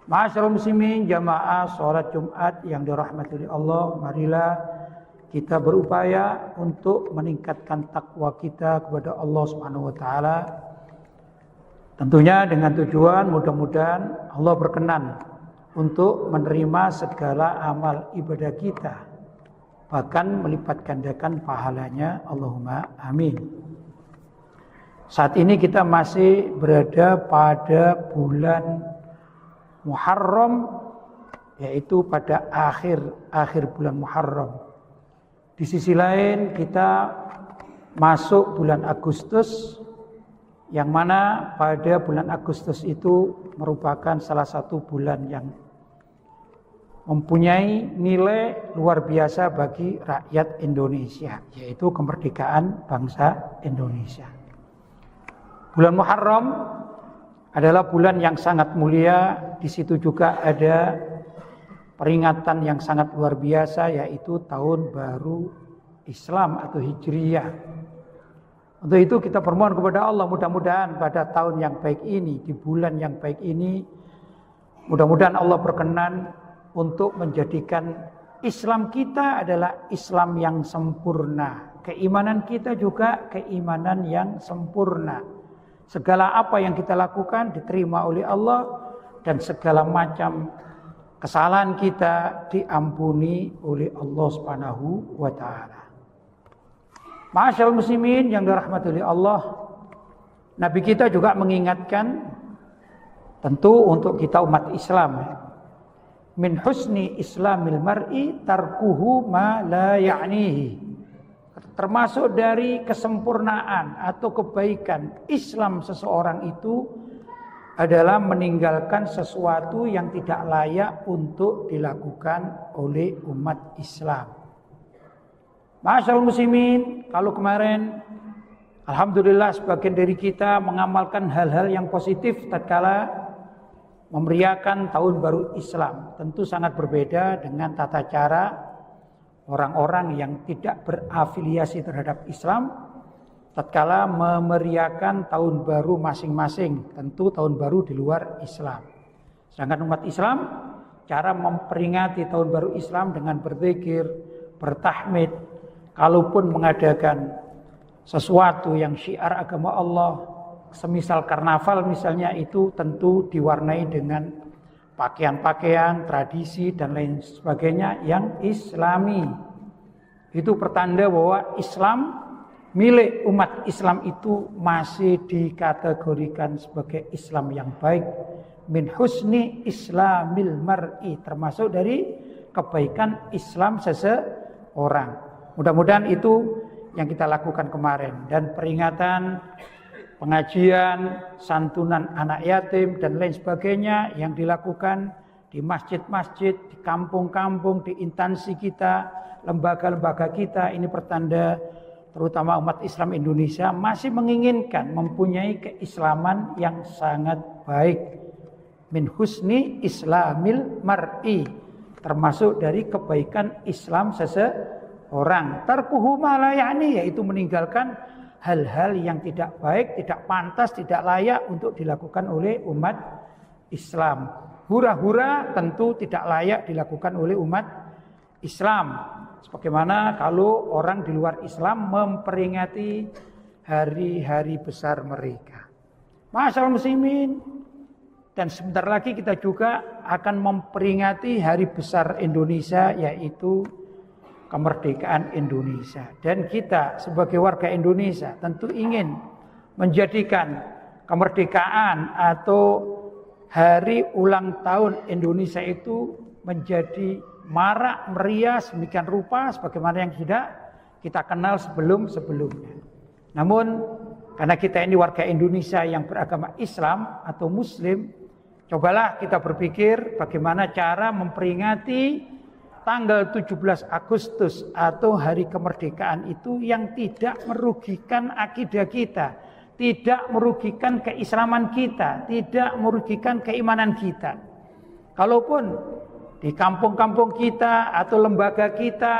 Ma'asyiral muslimin, jamaah salat Jumat yang dirahmati oleh Allah, marilah kita berupaya untuk meningkatkan takwa kita kepada Allah Subhanahu wa taala. Tentunya dengan tujuan mudah-mudahan Allah berkenan untuk menerima segala amal ibadah kita, bahkan melipat gandakan pahalanya. Allahumma amin. Saat ini kita masih berada pada bulan Muharram, yaitu pada akhir bulan Muharram. Di sisi lain kita masuk bulan Agustus, yang mana pada bulan Agustus itu merupakan salah satu bulan yang mempunyai nilai luar biasa bagi rakyat Indonesia, yaitu kemerdekaan bangsa Indonesia. Bulan Muharram adalah bulan yang sangat mulia. Di situ juga ada peringatan yang sangat luar biasa, yaitu tahun baru Islam atau Hijriyah. Untuk itu kita bermohon kepada Allah, mudah-mudahan pada tahun yang baik ini, di bulan yang baik ini, mudah-mudahan Allah berkenan untuk menjadikan Islam kita adalah Islam yang sempurna. Keimanan kita juga keimanan yang sempurna. Segala apa yang kita lakukan diterima oleh Allah, dan segala macam kesalahan kita diampuni oleh Allah Subhanahu wa taala. Ma'asyiral muslimin yang dirahmati oleh Allah, Nabi kita juga mengingatkan, tentu untuk kita umat Islam, min husni islamil mar'i tarkuhu ma la ya'nihi. Termasuk dari kesempurnaan atau kebaikan Islam seseorang itu adalah meninggalkan sesuatu yang tidak layak untuk dilakukan oleh umat Islam. Ma'asyiral muslimin, kalau kemarin alhamdulillah sebagian dari kita mengamalkan hal-hal yang positif tatkala memeriahkan tahun baru Islam, tentu sangat berbeda dengan tata cara orang-orang yang tidak berafiliasi terhadap Islam tatkala memeriahkan tahun baru masing-masing, tentu tahun baru di luar Islam. Sedangkan umat Islam cara memperingati tahun baru Islam dengan berzikir, bertahmid, kalaupun mengadakan sesuatu yang syiar agama Allah, semisal karnaval misalnya, itu tentu diwarnai dengan pakaian-pakaian, tradisi dan lain sebagainya yang Islami. Itu pertanda bahwa Islam, milik umat Islam itu masih dikategorikan sebagai Islam yang baik. Min husni islamil mar'i, termasuk dari kebaikan Islam seseorang. Mudah-mudahan itu yang kita lakukan kemarin, dan peringatan, pengajian, santunan anak yatim dan lain sebagainya yang dilakukan di masjid-masjid, di kampung-kampung, di instansi kita, lembaga-lembaga kita, ini pertanda terutama umat Islam Indonesia masih menginginkan mempunyai keislaman yang sangat baik. Min husni islamil mar'i, termasuk dari kebaikan Islam seseorang. Tarkuhu ma la ya'ni, yaitu meninggalkan hal-hal yang tidak baik, tidak pantas, tidak layak untuk dilakukan oleh umat Islam. Hura-hura tentu tidak layak dilakukan oleh umat Islam. Sebagaimana kalau orang di luar Islam memperingati hari-hari besar mereka. Ma'asyiral muslimin, dan sebentar lagi kita juga akan memperingati hari besar Indonesia, yaitu kemerdekaan Indonesia. Dan kita sebagai warga Indonesia tentu ingin menjadikan kemerdekaan atau hari ulang tahun Indonesia itu menjadi marak meriah sedemikian rupa sebagaimana yang sudah kita kenal sebelum-sebelumnya. Namun karena kita ini warga Indonesia yang beragama Islam atau Muslim, cobalah kita berpikir bagaimana cara memperingati tanggal 17 Agustus atau hari kemerdekaan itu yang tidak merugikan akidah kita, tidak merugikan keislaman kita, tidak merugikan keimanan kita. Kalaupun di kampung-kampung kita atau lembaga kita,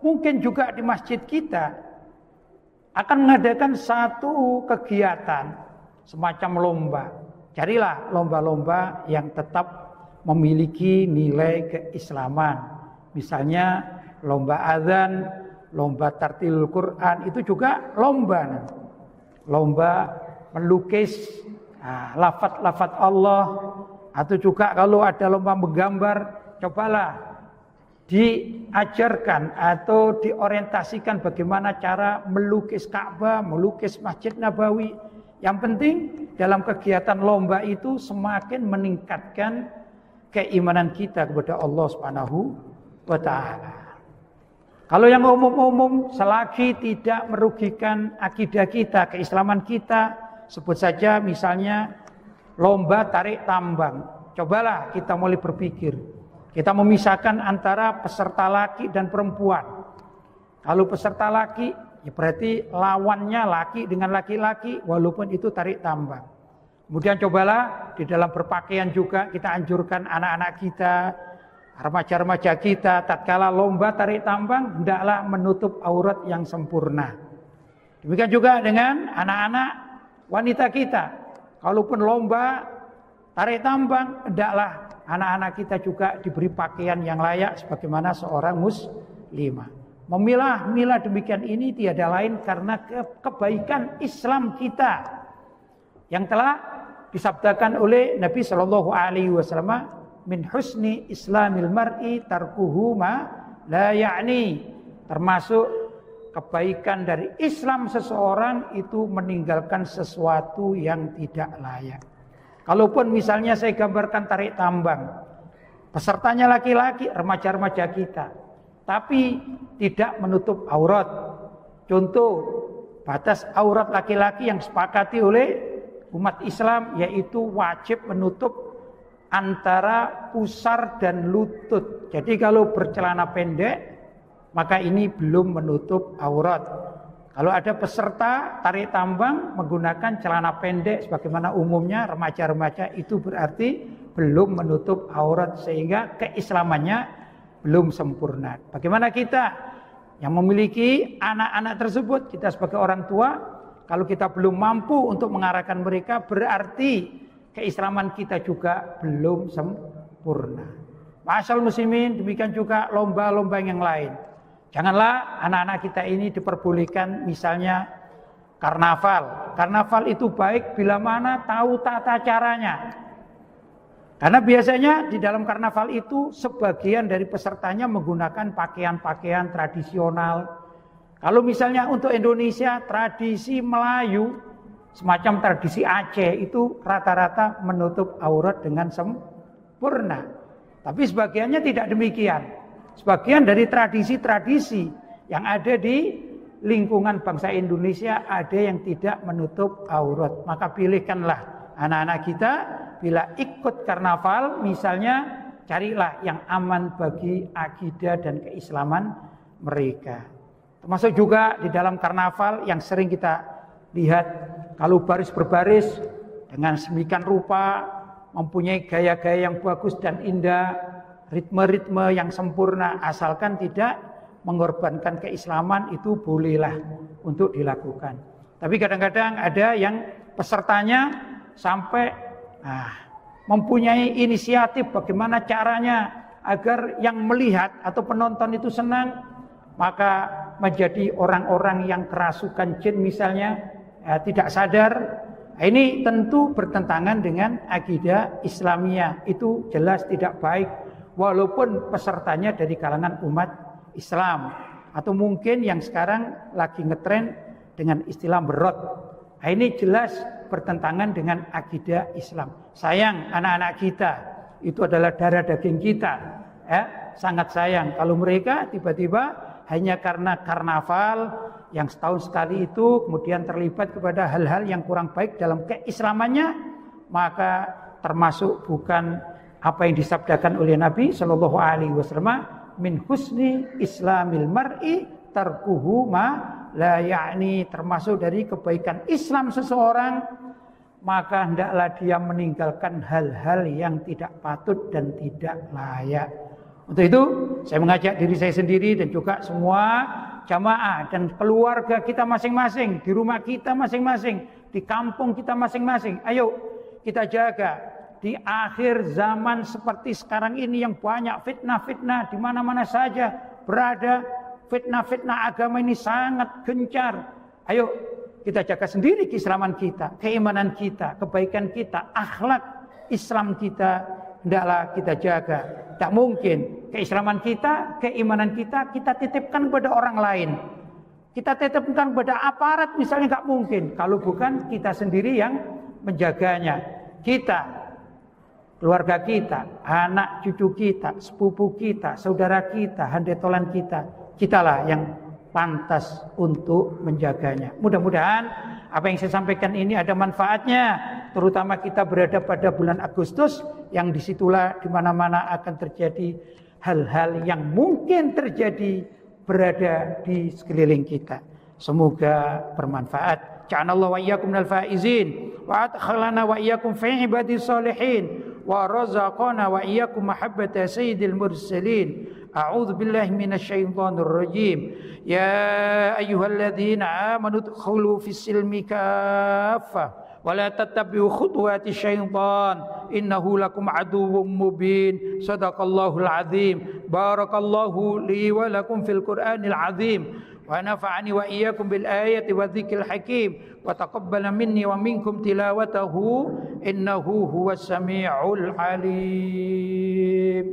mungkin juga di masjid kita, akan mengadakan satu kegiatan semacam lomba. Carilah lomba-lomba yang tetap memiliki nilai keislaman. Misalnya lomba azan, lomba tartilul Quran, itu juga lomba. Lomba melukis lafaz-lafaz Allah, atau juga kalau ada lomba menggambar, cobalah diajarkan atau diorientasikan bagaimana cara melukis Ka'bah, melukis Masjid Nabawi. Yang penting dalam kegiatan lomba itu semakin meningkatkan keimanan kita kepada Allah Subhanahu wa taala. Kalau yang umum-umum selagi tidak merugikan akidah kita, keislaman kita, sebut saja misalnya lomba tarik tambang. Cobalah kita mulai berpikir. Kita memisahkan antara peserta laki dan perempuan. Kalau peserta laki, ya berarti lawannya laki dengan laki-laki, walaupun itu tarik tambang. Kemudian cobalah di dalam berpakaian juga kita anjurkan anak-anak kita, remaja-remaja kita, tatkala lomba tarik tambang, hendaklah menutup aurat yang sempurna. Demikian juga dengan anak-anak wanita kita. Kalaupun lomba tarik tambang, hendaklah anak-anak kita juga diberi pakaian yang layak sebagaimana seorang muslimah. Memilah-milah demikian ini tiada lain karena kebaikan Islam kita yang telah disabdakan oleh Nabi Shallallahu Alaihi Wasallam, min husni islamil mar'i tarkuhu ma la ya'ni. Termasuk kebaikan dari Islam seseorang itu meninggalkan sesuatu yang tidak layak. Kalaupun misalnya saya gambarkan tarik tambang, pesertanya laki-laki, remaja-remaja kita, tapi tidak menutup aurat. Contoh, batas aurat laki-laki yang disepakati oleh umat Islam yaitu wajib menutup antara pusar dan lutut. Jadi kalau bercelana pendek, maka ini belum menutup aurat. Kalau ada peserta tarik tambang menggunakan celana pendek sebagaimana umumnya remaja-remaja, itu berarti belum menutup aurat sehingga keislamannya belum sempurna. Bagaimana kita yang memiliki anak-anak tersebut, kita sebagai orang tua, kalau kita belum mampu untuk mengarahkan mereka, berarti keislaman kita juga belum sempurna. Ma'asyiral muslimin, demikian juga lomba-lomba yang lain. Janganlah anak-anak kita ini diperbolehkan misalnya karnaval. Karnaval itu baik bila mana tahu tata caranya. Karena biasanya di dalam karnaval itu sebagian dari pesertanya menggunakan pakaian-pakaian tradisional. Kalau misalnya untuk Indonesia, tradisi Melayu, semacam tradisi Aceh itu rata-rata menutup aurat dengan sempurna. Tapi sebagiannya tidak demikian. Sebagian dari tradisi-tradisi yang ada di lingkungan bangsa Indonesia ada yang tidak menutup aurat. Maka pilihkanlah anak-anak kita bila ikut karnaval, misalnya carilah yang aman bagi akidah dan keislaman mereka. Termasuk juga di dalam karnaval yang sering kita lihat, kalau baris berbaris dengan sedemikian rupa, mempunyai gaya-gaya yang bagus dan indah, ritme-ritme yang sempurna, asalkan tidak mengorbankan keislaman, itu bolehlah untuk dilakukan. Tapi kadang-kadang ada yang pesertanya sampai mempunyai inisiatif bagaimana caranya agar yang melihat atau penonton itu senang, maka menjadi orang-orang yang kerasukan jin misalnya, tidak sadar. Ini tentu bertentangan dengan akidah Islamiyah, itu jelas tidak baik. Walaupun pesertanya dari kalangan umat Islam, atau mungkin yang sekarang lagi ngetren dengan istilah berot. Ini jelas bertentangan dengan akidah Islam. Sayang anak-anak kita, itu adalah darah daging kita, sangat sayang kalau mereka tiba-tiba hanya karena karnaval yang setahun sekali itu kemudian terlibat kepada hal-hal yang kurang baik dalam keislamannya, maka termasuk bukan apa yang disabdakan oleh Nabi Shallallahu Alaihi Wasallam, min husni islamil mar'i tarkuhu ma la ya'ni. Termasuk dari kebaikan Islam seseorang, maka hendaklah dia meninggalkan hal-hal yang tidak patut dan tidak layak. Untuk itu saya mengajak diri saya sendiri dan juga semua jamaah dan keluarga kita masing-masing, di rumah kita masing-masing, di kampung kita masing-masing, ayo kita jaga di akhir zaman seperti sekarang ini yang banyak fitnah-fitnah di mana-mana saja berada, fitnah-fitnah agama ini sangat gencar. Ayo kita jaga sendiri keislaman kita, keimanan kita, kebaikan kita, akhlak Islam kita hendaklah kita jaga. Tak mungkin keislaman kita, keimanan kita titipkan kepada orang lain. Kita titipkan kepada aparat misalnya, nggak mungkin kalau bukan kita sendiri yang menjaganya. Kita, keluarga kita, anak cucu kita, sepupu kita, saudara kita, handetolan kita, kitalah yang pantas untuk menjaganya. Mudah-mudahan apa yang saya sampaikan ini ada manfaatnya, terutama kita berada pada bulan Agustus yang disitulah di mana-mana akan terjadi hal-hal yang mungkin terjadi berada di sekeliling kita. Semoga bermanfaat. Ja'alallahu wa iyyakum minal faizin wa adkhalana wa iyyakum fi ibadis sholihin wa razaqana wa iyyakum mahabbata sayyidil mursalin. A'udzu billahi minasyaitonir rajim. Ya ayyuhalladzina amanu udkhulu fis silmi kaffah wala tattabi'u khutuwati syaitan innahu lakum aduwwum mubin. Shadaqallahul azim. Barakallahu li wa lakum fil Qur'anil azim wa nafa'ani wa iyyakum bil ayati wa dzikril hakim wa taqabbala minni wa minkum tilawatahu innahu huwas samiul alim.